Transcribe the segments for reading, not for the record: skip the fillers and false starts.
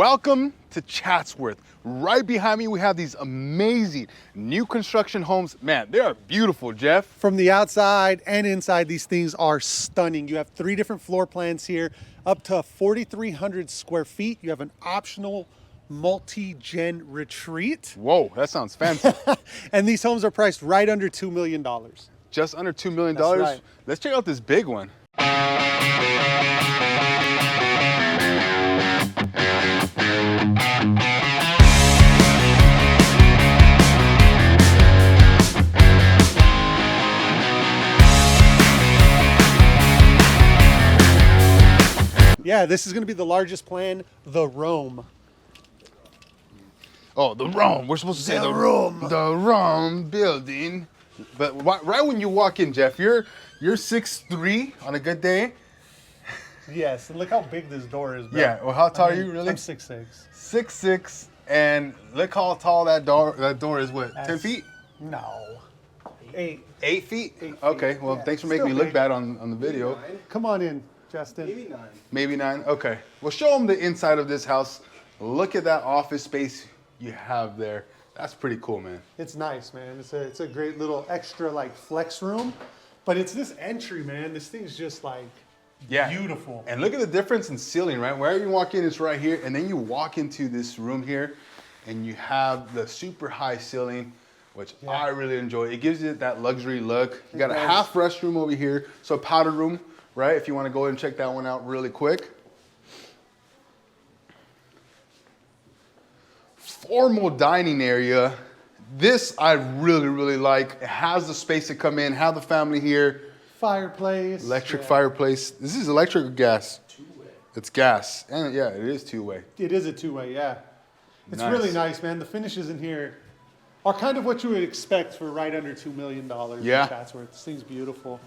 Welcome to Chatsworth. Right behind me, we have these amazing new construction homes. Man, they are beautiful, Jeff. From the outside and inside, these things are stunning. You have 3 different floor plans here, up to 4,300 square feet. You have an optional multi-gen retreat. Whoa, that sounds fancy. And these homes are priced right under $2 million. Just under $2 million? That's right. Let's check out this big one. Yeah, this is going to be the largest plan, the Rome. Oh, the Rome. We're supposed to say The Rome. The Rome building. But right when you walk in, Jeff, you're 6'3" on a good day. Yes, and look how big this door is, bro. Yeah, well, how tall are you, really? I'm 6'6". 6'6", and look how tall that door is, what, 10 feet? No. 8. 8 feet? 8 feet. Okay, well, Yeah, thanks for making me still look big. bad on the video. Come on in, Justin. Maybe 9. Maybe 9? Okay. Well, show them the inside of this house. Look at that office space you have there. That's pretty cool, man. It's nice, man. It's a great little extra like flex room, but it's this entry, man. This thing's just like beautiful. And look at the difference in ceiling, right? Wherever you walk in, it's right here, and then you walk into this room here, and you have the super high ceiling, which I really enjoy. It gives you that luxury look. You got a half restroom over here, so a powder room, right? If you want to go and check that one out really quick. Formal dining area. This I really, really like. It has the space to come in, have the family here. Fireplace. Electric fireplace. This is electric or gas? Two-way. It's gas. And yeah, it is two-way. It is a 2-way, yeah. It's Nice. really nice, man. The finishes in here are kind of what you would expect for right under $2 million Yeah. in Chatsworth. This thing's beautiful.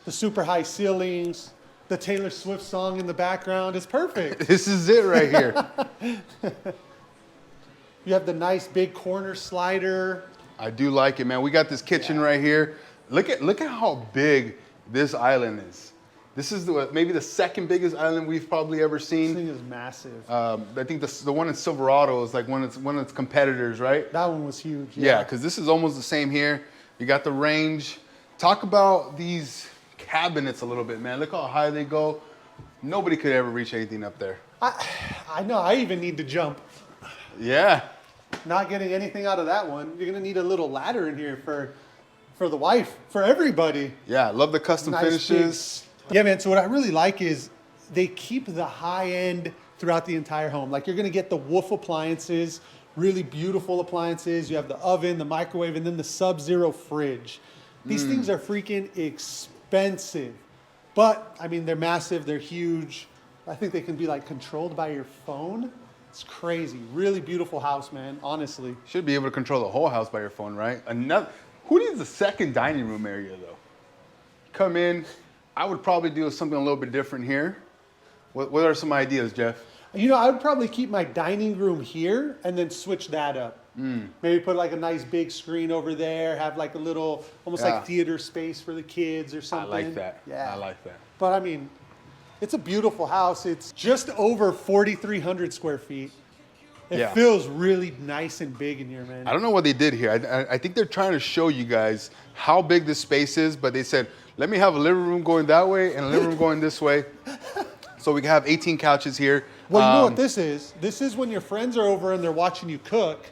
The super high ceilings, the Taylor Swift song in the background is perfect. This is it right here. You have the nice big corner slider. I do like it, man. We got this kitchen right here. Look at how big this island is. This is maybe the second biggest island we've probably ever This seen. thing is massive. I think the one in Silverado is like one of its competitors, right? That one was huge. Yeah, because this is almost the same here. You got the range. Talk about these cabinets a little bit, man. Look how high they go. Nobody could ever reach anything up there. I know, I even need to jump. Yeah. Not getting anything out of that one. You're gonna need a little ladder in here for the wife, for everybody. Yeah, love the custom finishes. Yeah, man, so what I really like is they keep the high end throughout the entire home. Like you're gonna get the Wolf appliances, really beautiful appliances. You have the oven, the microwave, and then the Sub-Zero fridge. These things are freaking expensive. But, I mean, they're massive, they're huge. I think they can be like controlled by your phone. It's crazy. Really beautiful house, man, honestly. Should be able to control the whole house by your phone, right? Who needs a second dining room area, though? Come in. I would probably do something a little bit different here. What are some ideas, Jeff? You know, I would probably keep my dining room here and then switch that up. Maybe put like a nice big screen over there, have like a little, almost like theater space for the kids or something. I like that. Yeah. I like that. But I mean, it's a beautiful house. It's just over 4,300 square feet. It feels really nice and big in here, man. I don't know what they did here. I think they're trying to show you guys how big this space is, but they said, let me have a living room going that way and a living room going this way. So we can have 18 couches here. Well, you know what this is? This is when your friends are over and they're watching you cook.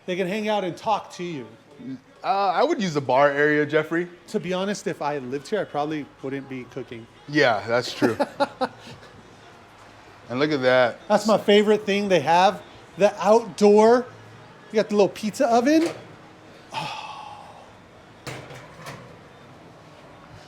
They can hang out and talk to you. I would use the bar area, Jeffrey. To be honest, if I lived here, I probably wouldn't be cooking. Yeah, that's true. And look at that. That's my favorite thing they have. The outdoor, you got the little pizza oven.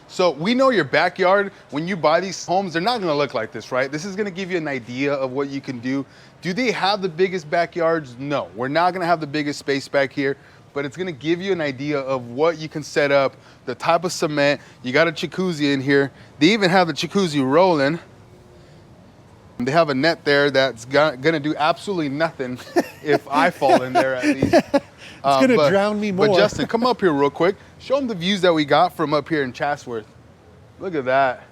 So we know your backyard, when you buy these homes, they're not gonna look like this, right? This is gonna give you an idea of what you can do. Do they have the biggest backyards? No, we're not gonna have the biggest space back here, but it's gonna give you an idea of what you can set up, the type of cement. You got a jacuzzi in here. They even have the jacuzzi rolling. They have a net there that's gonna do absolutely nothing if I fall in there at least. It's gonna drown me more. But Justin, come up here real quick. Show them the views that we got from up here in Chatsworth. Look at that.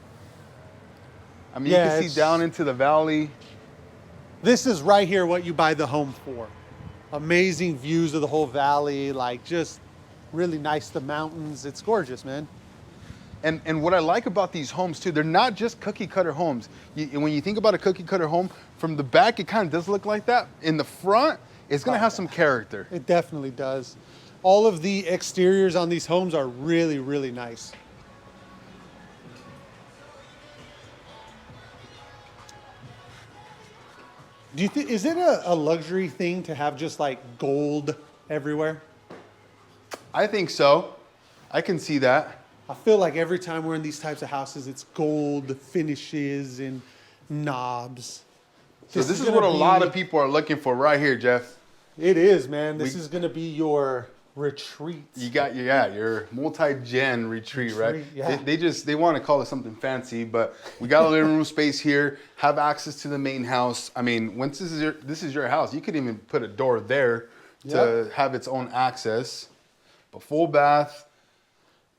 I mean, you can see down into the valley. This is right here what you buy the home for. Amazing views of the whole valley, like just really nice, the mountains. It's gorgeous, man. And what I like about these homes too, they're not just cookie cutter homes. When you think about a cookie cutter home, from the back, it kind of does look like that. In the front, it's gonna have some character. It definitely does. All of the exteriors on these homes are really, really nice. Do you think, is it a luxury thing to have just like gold everywhere? I think so. I can see that. I feel like every time we're in these types of houses, it's gold finishes and knobs. So this is what a lot of people are looking for right here, Jeff. It is, man. This is going to be your retreat. You got your multi-gen retreat, right? Yeah. They want to call it something fancy, but we got a living room space here, have access to the main house. I mean, once this is your house, you could even put a door there to have its own access. A full bath.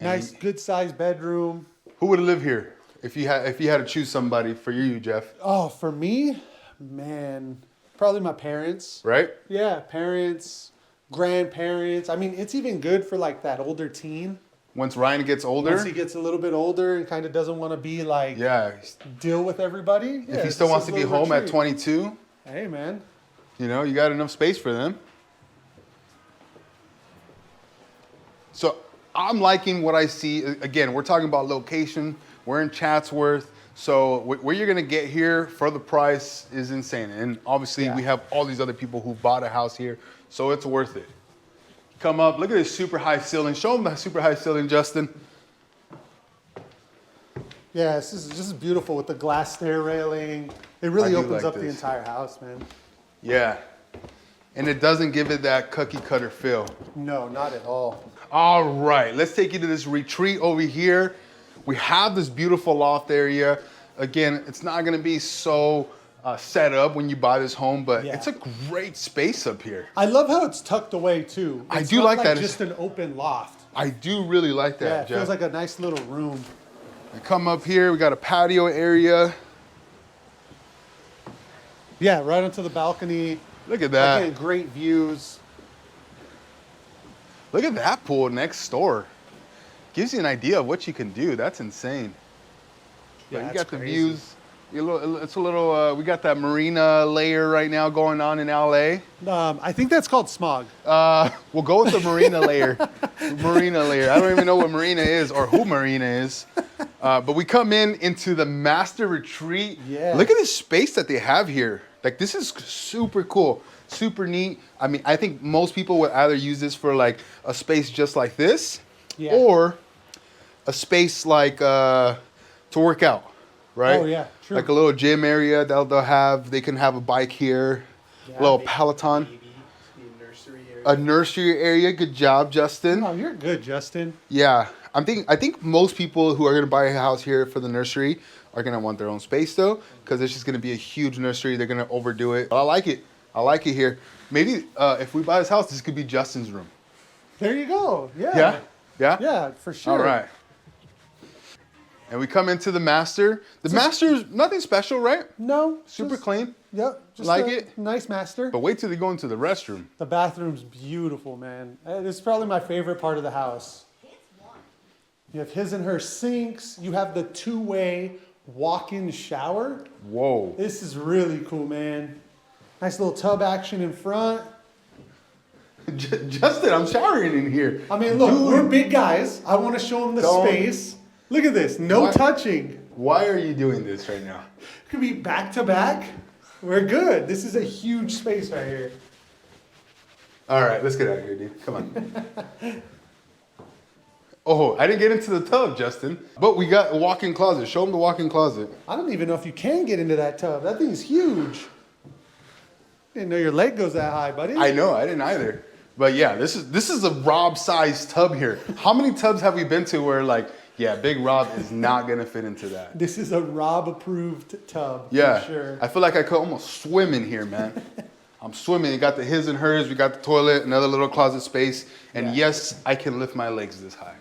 Nice, good sized bedroom. Who would live here if you had to choose somebody for you, Jeff? Oh, for me, man, probably my parents. Right? Yeah, parents, grandparents. I mean, it's even good for like that older teen. Once Ryan gets older. Once he gets a little bit older and kind of doesn't want to be like deal with everybody. If he still wants to be home at 22. Hey, man. You know, you got enough space for them. So I'm liking what I see. Again, we're talking about location. We're in Chatsworth. So what you're gonna get here for the price is insane. And obviously we have all these other people who bought a house here, so it's worth it. Come up, look at this super high ceiling. Show them the super high ceiling, Justin. Yeah, this is beautiful with the glass stair railing. It really opens up the entire house, man. Yeah, and it doesn't give it that cookie cutter feel. No, not at all. All right, let's take you to this retreat over here. We have this beautiful loft area. Again, it's not gonna be so set up when you buy this home, but it's a great space up here. I love how it's tucked away too. I do like that. It's just an open loft. I do really like that, Yeah, it Jeff. feels like a nice little room. We come up here, we got a patio area. Yeah, right onto the balcony. Look at that. Again, great views. Look at that pool next door. Gives you an idea of what you can do. That's insane. Yeah, you got the views. It's a little, we got that marina layer right now going on in LA. I think that's called smog. We'll go with the marina layer. Marina layer. I don't even know what marina is or who marina is. But we come into the master retreat. Yeah. Look at the space that they have here. Like, this is super cool, super neat. I mean, I think most people would either use this for like a space just like this or a space like to work out, right? Oh, yeah, true. Like a little gym area they'll have. They can have a bike here, a little Peloton. A nursery area. Good job, Justin. Oh, you're good, Justin. Yeah, I think most people who are gonna buy a house here for the nursery are gonna want their own space though, because it's just gonna be a huge nursery. They're gonna overdo it. But I like it. I like it here. Maybe if we buy this house, this could be Justin's room. There you go. Yeah. Yeah? Yeah? Yeah, for sure. All right. And we come into the master. The master's nothing special, right? No. Super clean. Yep. Just Like it? Nice master. But wait till they go into the restroom. The bathroom's beautiful, man. This is probably my favorite part of the house. You have his and her sinks. You have the two-way walk-in shower. Whoa. This is really cool, man. Nice little tub action in front. Justin, I'm showering in here. I mean, look, we're big guys. I want to show them the space. Look at this. No touching. Why are you doing this right now? It could be back to back. We're good. This is a huge space right here. All right, let's get out of here, dude. Come on. Oh, I didn't get into the tub, Justin. But we got a walk-in closet. Show them the walk-in closet. I don't even know if you can get into that tub. That thing's huge. Didn't know your leg goes that high, buddy. I know, I didn't either. But yeah, this is a Rob-sized tub here. How many tubs have we been to where like, yeah, Big Rob is not gonna fit into that? This is a Rob-approved tub, yeah, for sure. I feel like I could almost swim in here, man. I'm swimming. You got the his and hers. We got the toilet, another little closet space. And yes, I can lift my legs this high,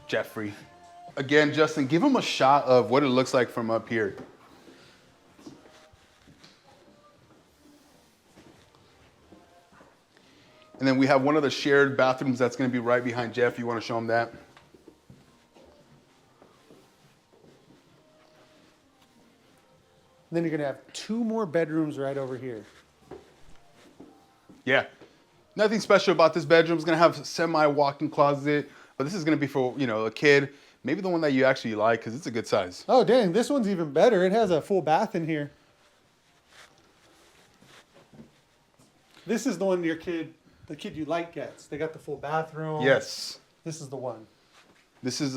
Jeffrey. Again, Justin, give him a shot of what it looks like from up here. And then we have one of the shared bathrooms that's gonna be right behind Jeff. You wanna show him that? And then you're gonna have 2 more bedrooms right over here. Yeah. Nothing special about this bedroom. It's gonna have a semi-walk-in closet, but this is gonna be for, you know, a kid. Maybe the one that you actually like, because it's a good size. Oh, dang, this one's even better. It has a full bath in here. This is the one the kid you like gets. They got the full bathroom. Yes. This is the one. This is,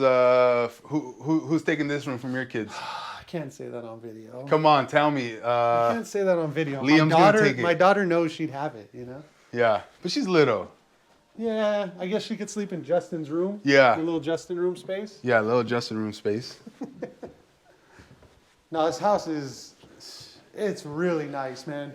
who's taking this one from your kids? I can't say that on video. Come on, tell me. I can't say that on video. Liam's gonna take it. My daughter knows she'd have it, you know? Yeah, but she's little. Yeah, I guess she could sleep in Justin's room. Yeah. A little Justin room space. Yeah, a little Justin room space. No, this house it's really nice, man.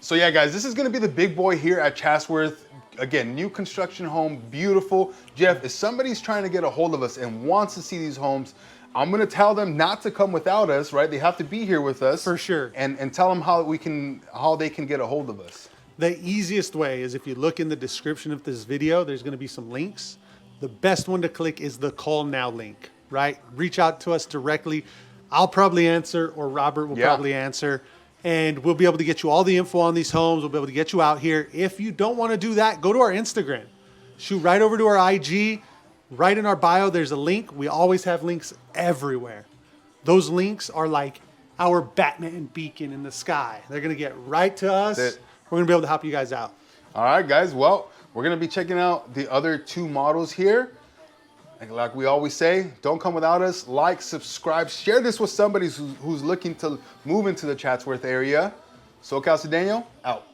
So yeah, guys, this is gonna be the big boy here at Chatsworth. Again, new construction home, beautiful. Jeff, if somebody's trying to get a hold of us and wants to see these homes, I'm gonna tell them not to come without us, right? They have to be here with us. For sure. And tell them how they can get a hold of us. The easiest way is if you look in the description of this video, there's gonna be some links. The best one to click is the call now link, right? Reach out to us directly. I'll probably answer, or Robert will probably answer. And we'll be able to get you all the info on these homes. We'll be able to get you out here. If you don't want to do that, go to our Instagram. Shoot right over to our IG. Right in our bio, there's a link. We always have links everywhere. Those links are like our Batman beacon in the sky. They're going to get right to us. We're going to be able to help you guys out. All right, guys. Well, we're going to be checking out the other 2 models here. Like we always say, don't come without us. Like, subscribe, share this with somebody who's looking to move into the Chatsworth area. SoCal Cedeño, out.